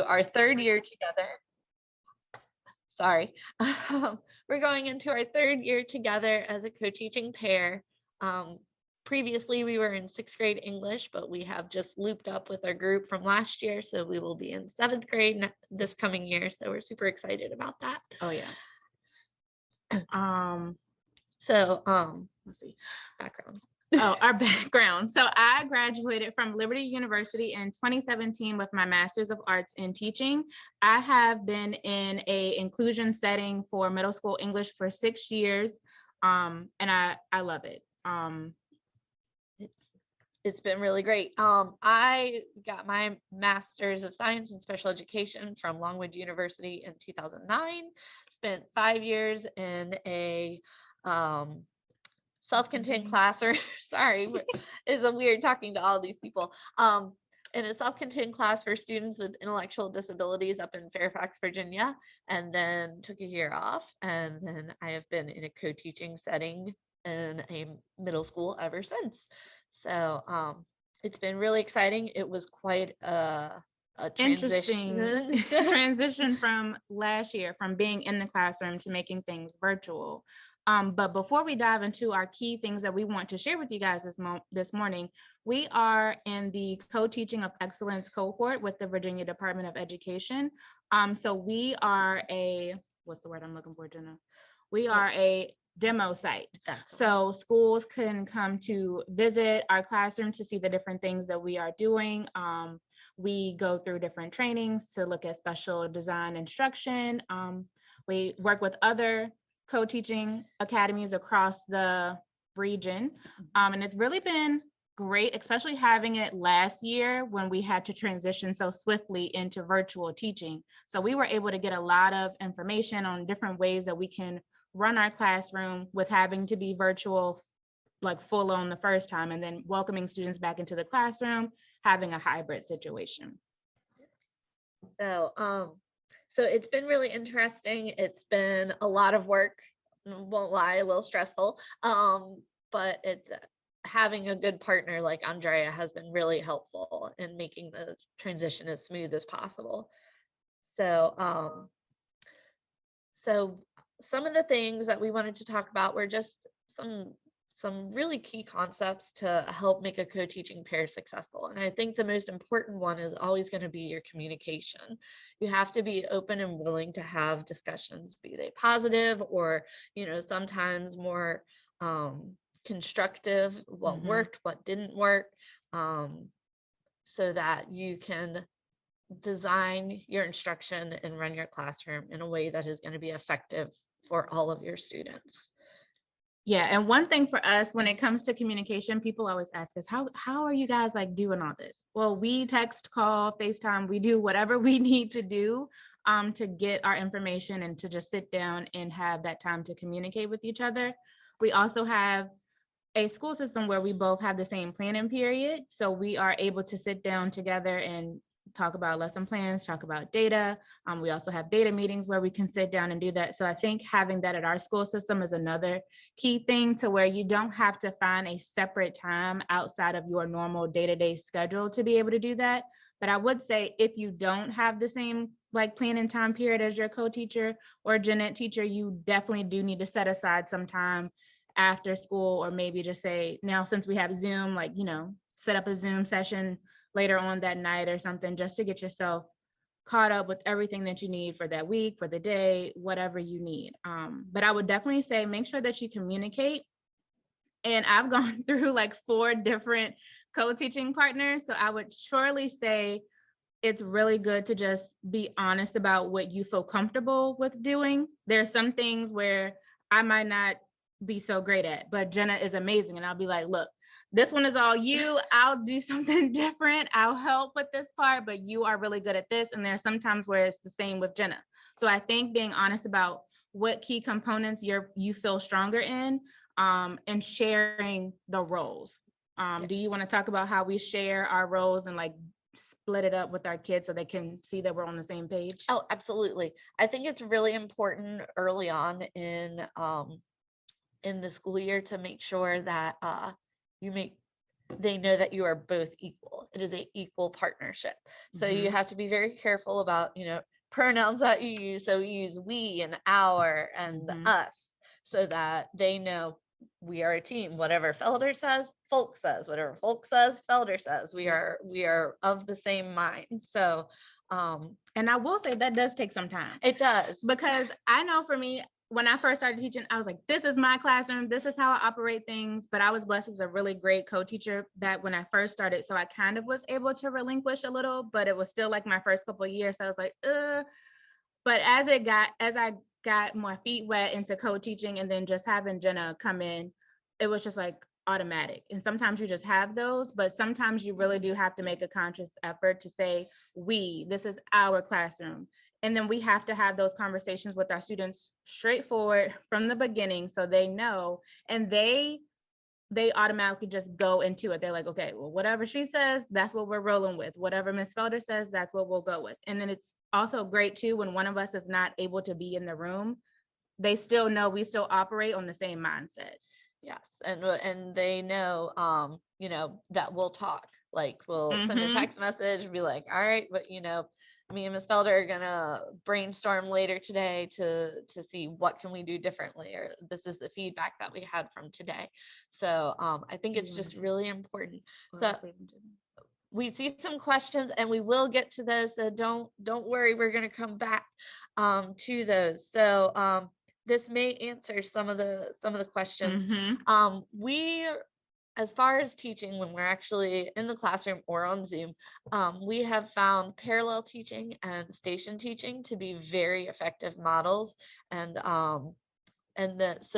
our third year together. Sorry. We're going into our third year together as a co-teaching pair. Previously, we were in 6th grade English, but we have just looped up with our group from last year. So we will be in 7th grade this coming year. So we're super excited about that. Oh, yeah. Let's see, background. Oh, our background. So I graduated from Liberty University in 2017 with my Master's of Arts in Teaching. I have been in a inclusion setting for middle school English for 6 years, and I love it. It's been really great. I got my Master's of Science in Special Education from Longwood University in 2009. Spent 5 years in a self-contained classroom. Sorry, it's a weird talking to all these people. In a self-contained class for students with intellectual disabilities up in Fairfax, Virginia, and then took a year off. And then I have been in a co-teaching setting in a middle school ever since. So it's been really exciting. It was quite a transition. Transition from last year, from being in the classroom to making things virtual. But before we dive into our key things that we want to share with you guys this morning, we are in the Co-Teaching of Excellence cohort with the Virginia Department of Education. So we are what's the word I'm looking for, Jenna? We are a demo site. Excellent. So schools can come to visit our classroom to see the different things that we are doing. We go through different trainings to look at special design instruction. We work with other co-teaching academies across the region. And it's really been great, especially having it last year when we had to transition so swiftly into virtual teaching. So we were able to get a lot of information on different ways that we can run our classroom with having to be virtual, like full on the first time, and then welcoming students back into the classroom, having a hybrid situation. So it's been really interesting. It's been a lot of work, won't lie, a little stressful, but it's having a good partner like Aundrea has been really helpful in making the transition as smooth as possible. So some of the things that we wanted to talk about were just some really key concepts to help make a co-teaching pair successful. And I think the most important one is always going to be your communication. You have to be open and willing to have discussions, be they positive or, sometimes more constructive, what worked, what didn't work, so that you can design your instruction and run your classroom in a way that is going to be effective for all of your students. Yeah, and one thing for us when it comes to communication, people always ask us, how are you guys doing all this? Well, we text, call, FaceTime, we do whatever we need to do to get our information and to just sit down and have that time to communicate with each other. We also have a school system where we both have the same planning period. So we are able to sit down together and talk about lesson plans, talk about data. We also have data meetings where we can sit down and do that. So I think having that at our school system is another key thing, to where you don't have to find a separate time outside of your normal day-to-day schedule to be able to do that. But I would say if you don't have the same planning time period as your co-teacher or gen ed teacher, you definitely do need to set aside some time after school, or maybe just say, now since we have Zoom, set up a Zoom session later on that night or something, just to get yourself caught up with everything that you need for that week, for the day, whatever you need. But I would definitely say, make sure that you communicate. And I've gone through 4 different co-teaching partners. So I would surely say it's really good to just be honest about what you feel comfortable with doing. There's some things where I might not be so great at, but Jenna is amazing. And I'll be like, look, this one is all you. I'll do something different. I'll help with this part, but you are really good at this. And there's sometimes where it's the same with Jenna. So I think being honest about what key components you feel stronger in, and sharing the roles. Yes. Do you want to talk about how we share our roles and split it up with our kids so they can see that we're on the same page? Oh, absolutely. I think it's really important early on in the school year to make sure that you make they know that you are both equal. It is a equal partnership. So you have to be very careful about, pronouns that you use. So we use we and our and us, so that they know we are a team. Whatever Felder says, Folk says. Whatever Folk says, Felder says. We are of the same mind. So and I will say that does take some time. It does. Because I know for me, when I first started teaching, I was like, this is my classroom. This is how I operate things. But I was blessed with a really great co-teacher back when I first started. So I kind of was able to relinquish a little, but it was still like my first couple of years. So I was like, But as I got my feet wet into co-teaching and then just having Jena come in, it was just like automatic. And sometimes you just have those, but sometimes you really do have to make a conscious effort to say, this is our classroom. And then we have to have those conversations with our students straightforward from the beginning, so they know, and they automatically just go into it. They're like, okay, well, whatever she says, that's what we're rolling with. Whatever Miss Felder says, that's what we'll go with. And then it's also great too, when one of us is not able to be in the room, they still know we still operate on the same mindset. Yes. And they know, that we'll talk. Like, we'll send a text message, be like, all right, but me and Miss Felder are gonna brainstorm later today to see what can we do differently, or this is the feedback that we had from today. So I think it's just really important. So we see some questions, and we will get to those. So don't worry, we're gonna come back to those. So this may answer some of the questions. We, as far as teaching, when we're actually in the classroom or on Zoom, we have found parallel teaching and station teaching to be very effective models. So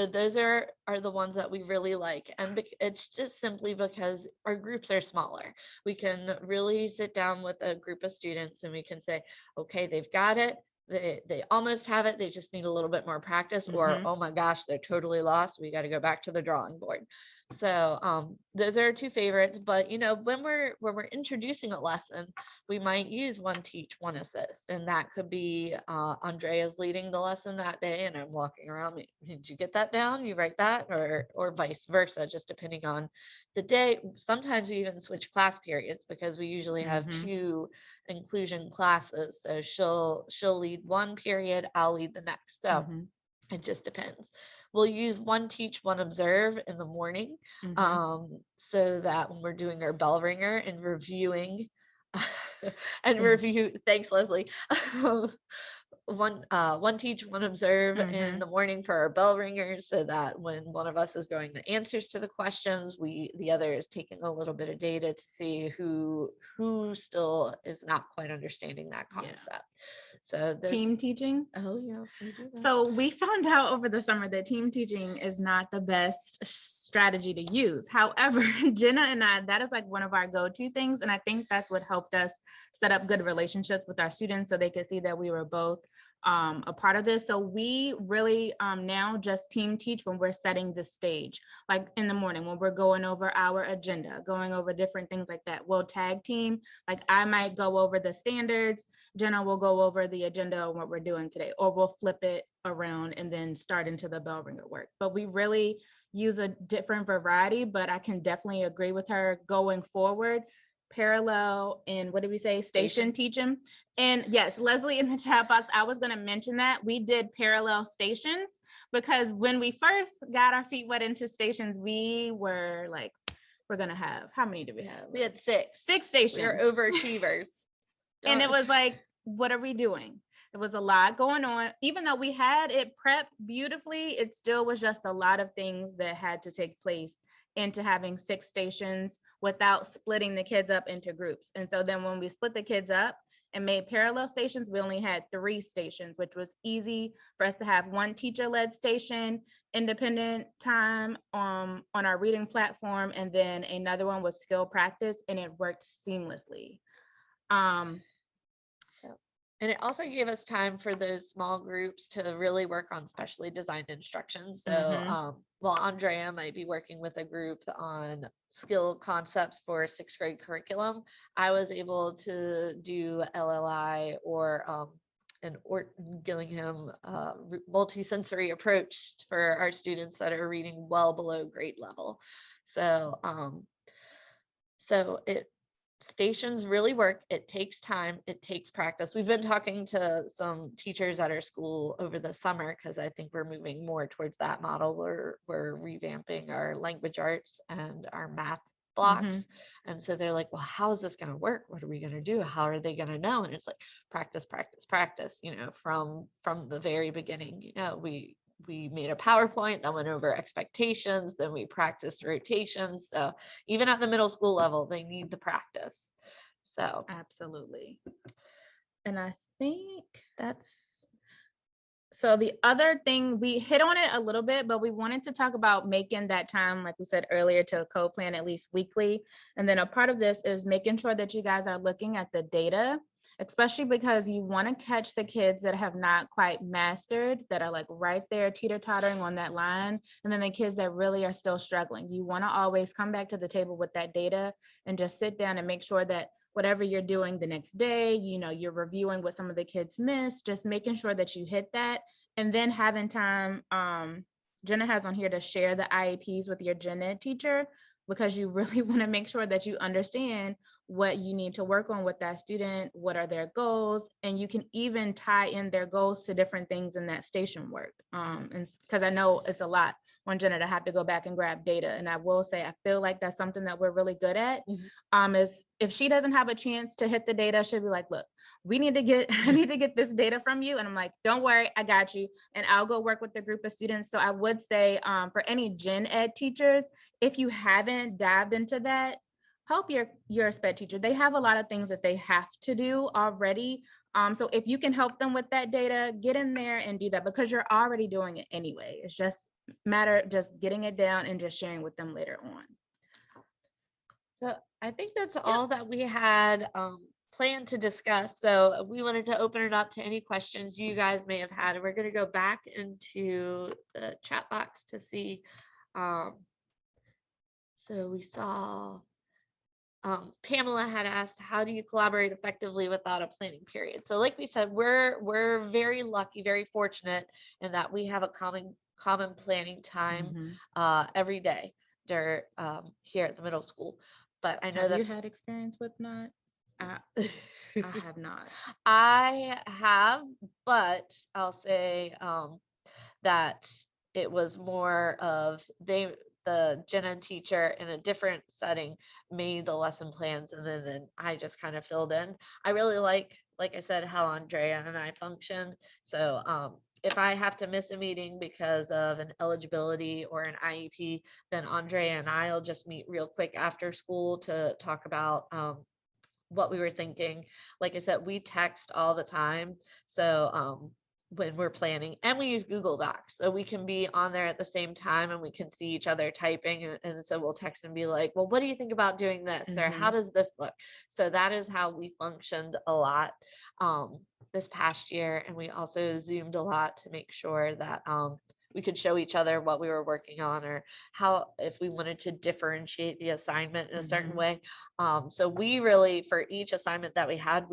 those are the ones that we really like. And it's just simply because our groups are smaller. We can really sit down with a group of students and we can say, okay, they've got it. They almost have it. They just need a little bit more practice, or, oh my gosh, they're totally lost. We got to go back to the drawing board. So those are our two favorites. But when we're introducing a lesson, we might use one teach, one assist, and that could be Aundrea's leading the lesson that day, and I'm walking around. Did you get that down? You write that, or vice versa, just depending on the day. Sometimes we even switch class periods because we usually have two inclusion classes. So she'll lead one period, I'll lead the next. So it just depends. We'll use one teach, one observe in the morning, so that when we're doing our bell ringer and reviewing thanks, Leslie. One teach, one observe in the morning for our bell ringers, so that when one of us is going the answers to the questions, the other is taking a little bit of data to see who still is not quite understanding that concept. So team teaching. Oh yes, we do that. So we found out over the summer that team teaching is not the best strategy to use. However, Jena and I, that is like one of our go-to things. And I think that's what helped us set up good relationships with our students, so they could see that we were both a part of this. So we really now just team teach when we're setting the stage, like in the morning when we're going over our agenda, going over different things like that. We'll tag team. Like I might go over the standards, Jena will go over the agenda and what we're doing today, or we'll flip it around and then start into the bell ringer work. But we really use a different variety, but I can definitely agree with her going forward. Parallel and what did we say? Station teaching. And yes, Leslie in the chat box, I was going to mention that we did parallel stations, because when we first got our feet wet into stations, we were like, we're going to have, how many did we have? We had six stations. We were overachievers. And it was like, what are we doing? It was a lot going on. Even though we had it prepped beautifully, it still was just a lot of things that had to take place into having 6 stations without splitting the kids up into groups. And so then when we split the kids up and made parallel stations, we only had 3 stations, which was easy for us to have one teacher-led station, independent time on our reading platform, and then another one was skill practice, and it worked seamlessly. And it also gave us time for those small groups to really work on specially designed instruction. So while Aundrea might be working with a group on skill concepts for 6th grade curriculum, I was able to do LLI or Gillingham multisensory approach for our students that are reading well below grade level. So So stations really work. It takes time. It takes practice. We've been talking to some teachers at our school over the summer because I think we're moving more towards that model. We're revamping our language arts and our math blocks. And so they're like, well, how is this going to work? What are we going to do? How are they going to know? And it's like practice, practice, practice, from the very beginning. We made a PowerPoint that went over expectations, then we practiced rotations. So even at the middle school level, they need the practice. So Absolutely. And I think that's so the other thing, we hit on it a little bit, but we wanted to talk about making that time, like we said earlier, to co-plan at least weekly. And then a part of this is making sure that you guys are looking at the data, especially because you want to catch the kids that have not quite mastered, that are like right there teeter-tottering on that line. And then the kids that really are still struggling. You want to always come back to the table with that data and just sit down and make sure that whatever you're doing the next day, you're reviewing what some of the kids missed, just making sure that you hit that. And then having time, Jena has on here to share the IEPs with your gen ed teacher, because you really want to make sure that you understand what you need to work on with that student, what are their goals, and you can even tie in their goals to different things in that station work. And because I know it's a lot on Jena to have to go back and grab data. And I will say, I feel like that's something that we're really good at. Is if she doesn't have a chance to hit the data, she'll be like, look, I need to get this data from you. And I'm like, don't worry, I got you. And I'll go work with the group of students. So I would say for any gen ed teachers, if you haven't dived into that, help your sped teacher. They have a lot of things that they have to do already. So if you can help them with that data, get in there and do that, because you're already doing it anyway. It's just matter just getting it down and just sharing with them later on. So I think that's all that we had planned to discuss. So we wanted to open it up to any questions you guys may have had. And we're going to go back into the chat box to see. So we saw Pamela had asked, how do you collaborate effectively without a planning period? So like we said, we're very lucky, very fortunate in that we have a common planning time every day here at the middle school. But I know that you had experience with not. I have not. I have, but I'll say that it was more of the gen ed teacher in a different setting made the lesson plans, and then I just kind of filled in. I really like I said, how Aundrea and I function. So if I have to miss a meeting because of an eligibility or an IEP, then Aundrea and I'll just meet real quick after school to talk about what we were thinking. Like I said, we text all the time. So when we're planning, and we use Google Docs, so we can be on there at the same time and we can see each other typing. And so we'll text and be like, well, what do you think about doing this? Or how does this look? So that is how we functioned a lot this past year. And we also Zoomed a lot to make sure that we could show each other what we were working on, or how, if we wanted to differentiate the assignment in a certain way. So we really, for each assignment that we had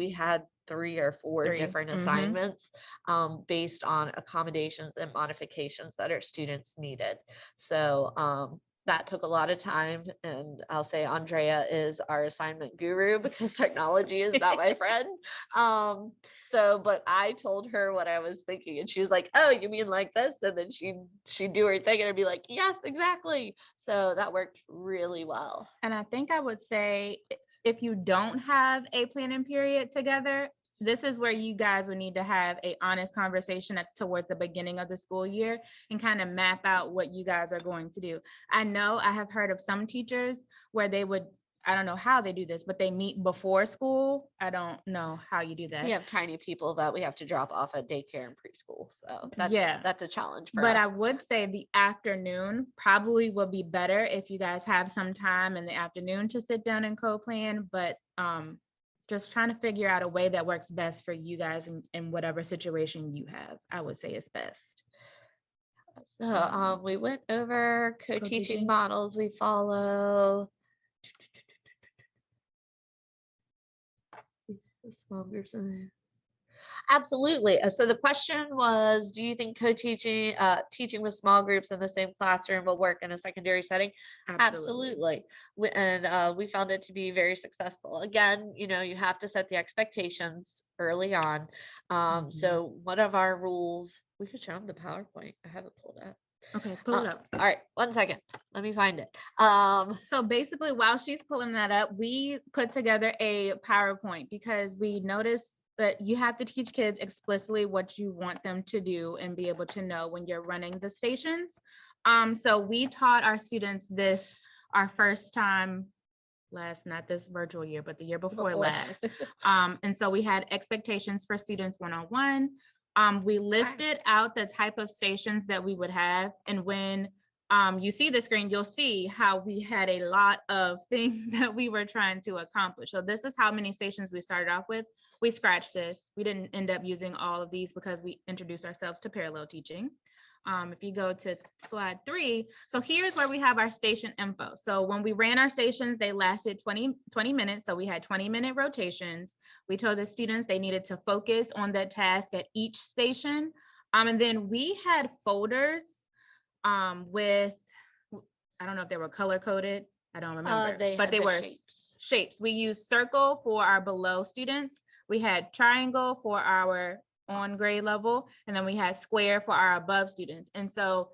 3 or 4 different assignments based on accommodations and modifications that our students needed. So that took a lot of time, and I'll say Aundrea is our assignment guru because technology is not my friend. But I told her what I was thinking, and she was like, oh, you mean like this? And then she'd do her thing and I'd be like, yes, exactly. So that worked really well. And I think I would say, if you don't have a planning period together, this is where you guys would need to have an honest conversation towards the beginning of the school year and kind of map out what you guys are going to do. I know I have heard of some teachers where they would, I don't know how they do this, but they meet before school. I don't know how you do that. We have tiny people that we have to drop off at daycare and preschool. So that's a challenge for us. But I would say the afternoon probably will be better if you guys have some time in the afternoon to sit down and co-plan. But just trying to figure out a way that works best for you guys in whatever situation you have, I would say is best. So we went over co-teaching models we follow. Small groups in there. Absolutely. So the question was, do you think co-teaching, teaching with small groups in the same classroom will work in a secondary setting? Absolutely. We found it to be very successful. Again, you have to set the expectations early on. Mhm. So one of our rules, we could show them the PowerPoint. I have it pulled up. Okay, pull it up. All right, 1 second. Let me find it. So basically, while she's pulling that up, we put together a PowerPoint because we noticed that you have to teach kids explicitly what you want them to do and be able to know when you're running the stations. So we taught our students this our first time not this virtual year, but the year before last. And so we had expectations for students one-on-one. We listed out the type of stations that we would have. And when you see the screen, you'll see how we had a lot of things that we were trying to accomplish. So this is how many stations we started off with. We scratched this. We didn't end up using all of these because we introduced ourselves to parallel teaching. If you go to slide 3, so here's where we have our station info. So when we ran our stations, they lasted 20 minutes. So we had 20-minute rotations. We told the students they needed to focus on that task at each station. And then we had folders with, I don't know if they were color coded. I don't remember, but they were shapes. We used circle for our below students. We had triangle for our on grade level, and then we had square for our above students. And so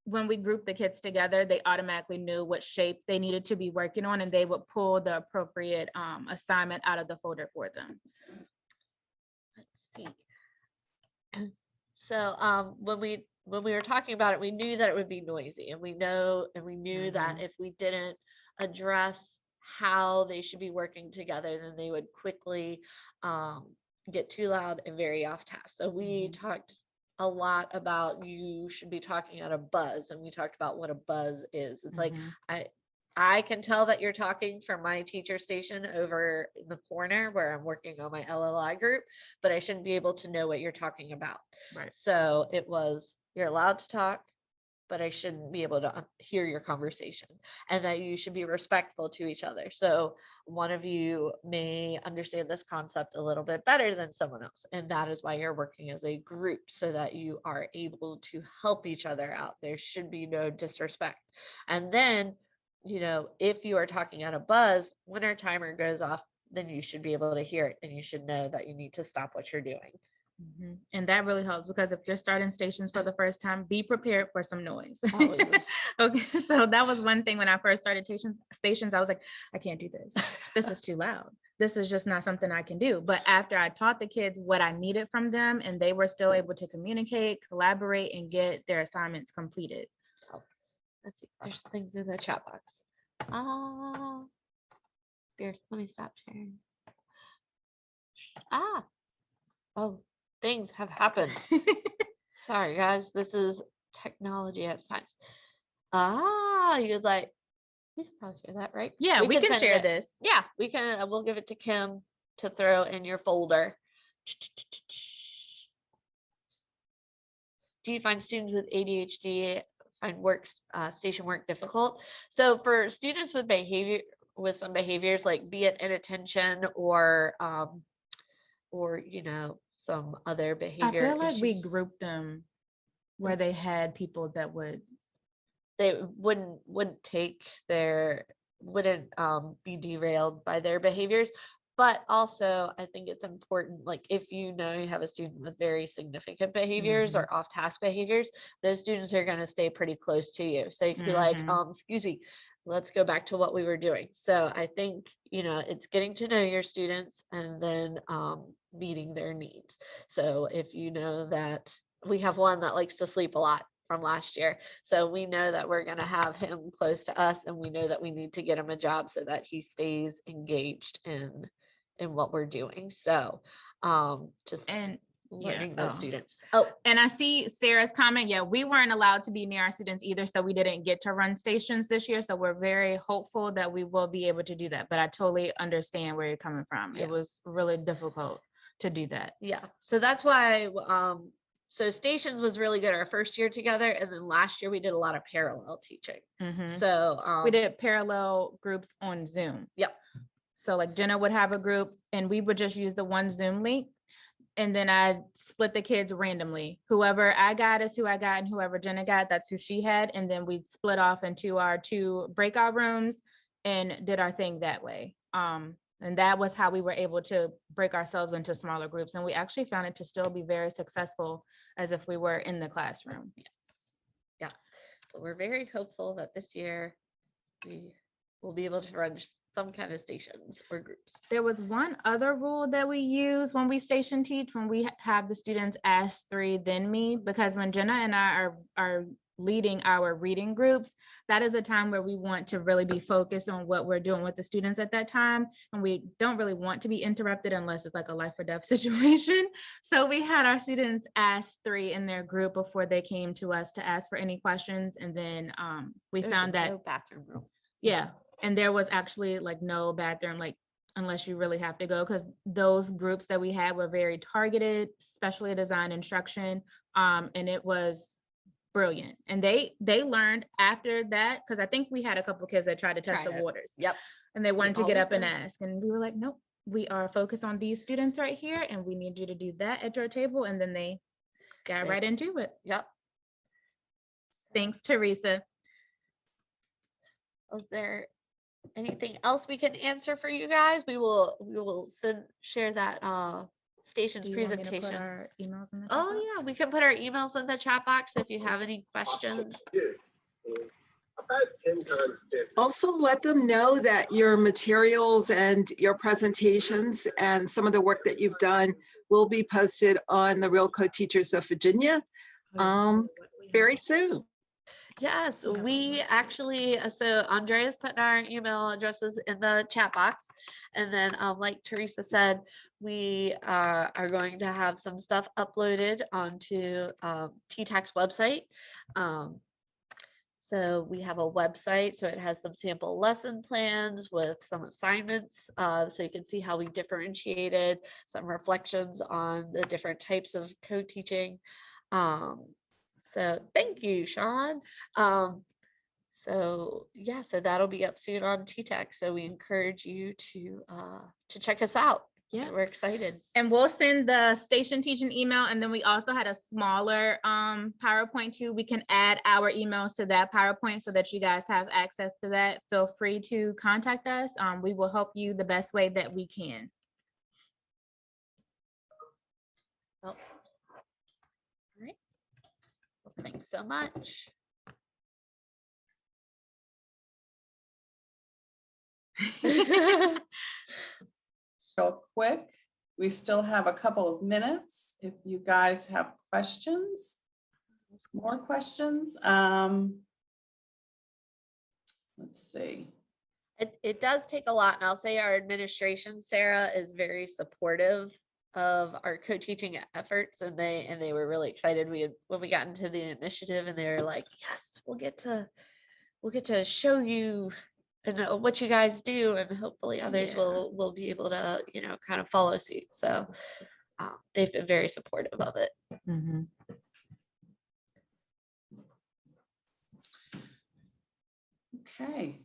when we grouped the kids together, they automatically knew what shape they needed to be working on, and they would pull the appropriate assignment out of the folder for them. Let's see. So when we were talking about it, we knew that it would be noisy, and we knew that if we didn't address how they should be working together, then they would quickly get too loud and very off task. So we talked a lot about you should be talking at a buzz, and we talked about what a buzz is. It's like I can tell that you're talking from my teacher station over in the corner where I'm working on my LLI group, but I shouldn't be able to know what you're talking about. Right. So it was, you're allowed to talk, but I shouldn't be able to hear your conversation, and that you should be respectful to each other. So one of you may understand this concept a little bit better than someone else, and that is why you're working as a group, so that you are able to help each other out. There should be no disrespect. And then, if you are talking at a buzz, when our timer goes off, then you should be able to hear it, and you should know that you need to stop what you're doing. And that really helps, because if you're starting stations for the first time, be prepared for some noise. Okay, so that was one thing when I first started stations, I was like, I can't do this. This is too loud. This is just not something I can do. But after I taught the kids what I needed from them, and they were still able to communicate, collaborate, and get their assignments completed. Let's see, there's things in the chat box. Let me stop sharing. Things have happened. Sorry, guys. This is technology at times. You'd like, we can probably share that, right? Yeah, we can share this. Yeah, we can. We'll give it to Kim to throw in your folder. Do you find students with ADHD find station work difficult? So for students with some behaviors, like be it inattention or some other behavior I feel like issues, we grouped them where they had people that they wouldn't be derailed by their behaviors. But also, I think it's important, like if you have a student with very significant behaviors or off-task behaviors, those students are going to stay pretty close to you. So you could be like, excuse me, let's go back to what we were doing. So I think, it's getting to know your students, and then meeting their needs. So if you know that we have one that likes to sleep a lot from last year, so we know that we're going to have him close to us, and we know that we need to get him a job so that he stays engaged in what we're doing. So learning those students. And I see Sarah's comment. Yeah, we weren't allowed to be near our students either, so we didn't get to run stations this year. So we're very hopeful that we will be able to do that. But I totally understand where you're coming from. It was really difficult to do that. Yeah. So that's why so stations was really good our first year together, and then last year we did a lot of parallel teaching. So we did parallel groups on Zoom. Yep. So like Jena would have a group, and we would just use the one Zoom link. And then I split the kids randomly. Whoever I got is who I got, and whoever Jena got, that's who she had. And then we split off into our 2 breakout rooms and did our thing that way. And that was how we were able to break ourselves into smaller groups. And we actually found it to still be very successful as if we were in the classroom. Yes. Yeah. But we're very hopeful that this year we will be able to run some kind of stations or groups. There was one other rule that we use when we station teach, when we have the students ask 3, then me, because when Jena and I are leading our reading groups, that is a time where we want to really be focused on what we're doing with the students at that time. And we don't really want to be interrupted unless it's like a life or death situation. So we had our students ask 3 in their group before they came to us to ask for any questions. And then we found that no bathroom room. Yeah. And there was actually like no bathroom, like unless you really have to go, because those groups that we had were very targeted, specially designed instruction. And it was brilliant. And they learned after that, because I think we had a couple kids that tried to test the waters. Yep. And they wanted to get up and do. ask. And we were like, nope, we are focused on these students right here. And we need you to do that at your table. And then they got right into it. Yep. Thanks, Teresa. Was there anything else we can answer for you guys? We will share that stations presentation. Our emails in the Oh yeah, we can put our emails in the chat box if you have any questions. Also, let them know that your materials and your presentations and some of the work that you've done will be posted on the Real Code Teachers of Virginia very soon. Yes, we actually, so Aundrea's putting our email addresses in the chat box. And then like Teresa said, we are going to have some stuff uploaded onto TTAC's website. So we have a website, so it has some sample lesson plans with some assignments. So you can see how we differentiated, some reflections on the different types of code teaching. So thank you, Sean. So yeah, so that'll be up soon on TTAC. So we encourage you to check us out. Yeah, we're excited. And we'll send the station teaching email. And then we also had a smaller PowerPoint too. We can add our emails to that PowerPoint so that you guys have access to that. Feel free to contact us. We will help you the best way that we can. Well, all right. Well, thanks so much. Real quick, we still have a couple of minutes if you guys have questions, more questions. Let's see. It does take a lot, and I'll say our administration, Sarah, is very supportive of our co-teaching efforts, and they were really excited when we got into the initiative, and they were like, yes, we'll get to show you and what you guys do, and hopefully others will be able to kind of follow suit. So they've been very supportive of it. Mm-hmm. Okay.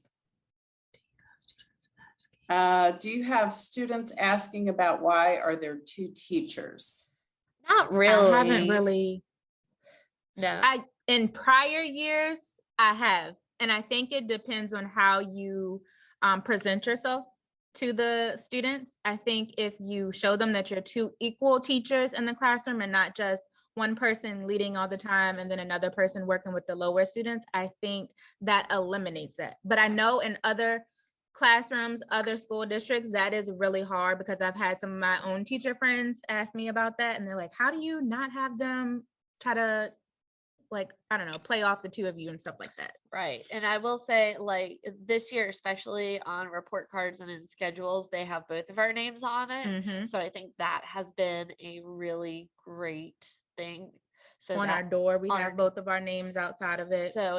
Do you have students asking about why are there 2 teachers? Not really. I haven't really. No. In prior years, I have. And I think it depends on how you present yourself to the students. I think if you show them that you're 2 equal teachers in the classroom and not just one person leading all the time and then another person working with the lower students, I think that eliminates that. But I know in other classrooms, other school districts, that is really hard, because I've had some of my own teacher friends ask me about that. And they're like, how do you not have them try to, like, I don't know, play off the 2 of you and stuff like that? Right. And I will say, like, this year, especially on report cards and in schedules, they have both of our names on it. Mm-hmm. So I think that has been a really great thing. So on our door, we have both of our names outside of it. So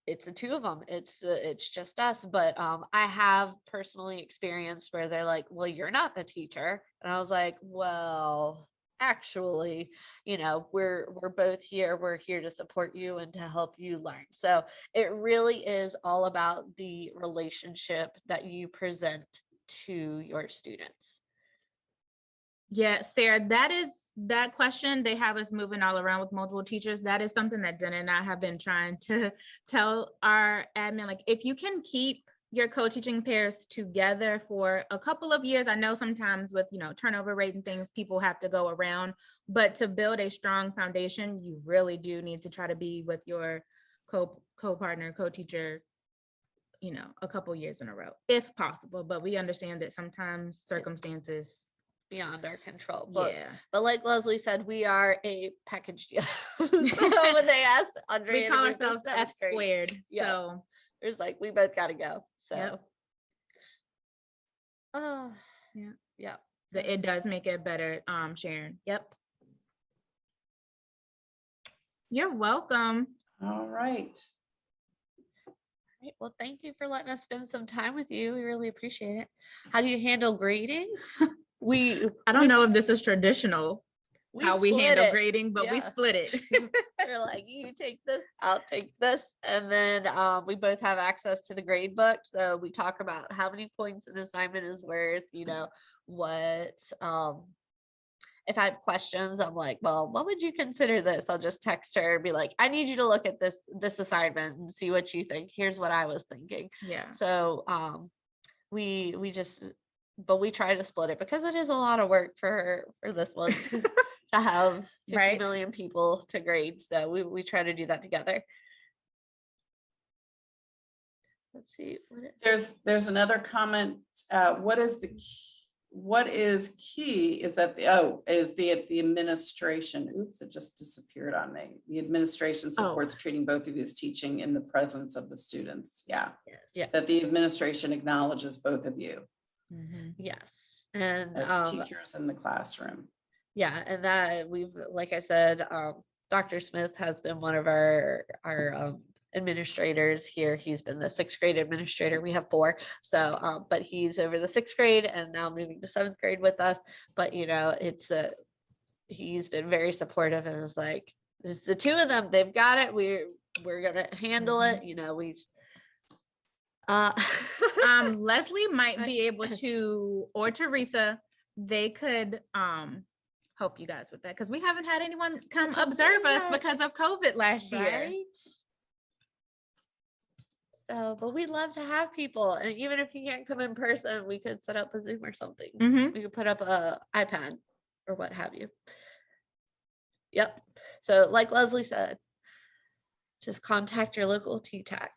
it's the 2 of them. It's just us. But I have personally experienced where they're like, well, you're not the teacher. And I was like, well, actually, we're both here. We're here to support you and to help you learn. So it really is all about the relationship that you present to your students. Yeah, Sarah, that question, they have us moving all around with multiple teachers. That is something that Jena and I have been trying to tell our admin, like, if you can keep your co-teaching pairs together for a couple of years, I know sometimes with, turnover rate and things, people have to go around, but to build a strong foundation, you really do need to try to be with your co-partner, co-teacher, a couple years in a row, if possible. But we understand that sometimes circumstances beyond our control. But yeah, but like Leslie said, we are a package deal. So when they asked Aundrea, we to call move to ourselves seventh F grade, squared. Yeah. So there's like, we both got to go. So Yep. oh Yeah. yeah, it does make it better, Sharon. Yep. You're welcome. All right. Right. Well, thank you for letting us spend some time with you. We really appreciate it. How do you handle grading? I don't know if this is traditional how we split handle it. grading, but we Yeah. split it. They're like, you take this, I'll take this. And then we both have access to the grade book. So we talk about how many points an assignment is worth, what if I have questions, I'm like, well, what would you consider this? I'll just text her and be like, I need you to look at this assignment and see what you think. Here's what I was thinking. Yeah. So we try to split it because it is a lot of work for this one to have 50 Right. million people to grade. So we try to do that together. Let's see. There's another comment. What is key is that the administration. Oops, it just disappeared on me. The administration supports treating both of you as teaching in the presence of the students. Yeah. Yes. That the administration acknowledges both of you Yes. And as teachers in the classroom. Yeah, and that like I said, Dr. Smith has been one of our administrators here. He's been the 6th grade administrator. We have 4. So, but he's over the 6th grade and now moving to 7th grade with us. But, he's been very supportive and is like, it's the 2 of them, they've got it. We're going to handle it. Leslie might be able to, or Teresa, they could help you guys with that, because we haven't had anyone come observe us because of COVID last year. So, but we'd love to have people, and even if you can't come in person, we could set up a Zoom or something. We could put up a iPad or what have you. Yep. So like Leslie said, just contact your local TTAC.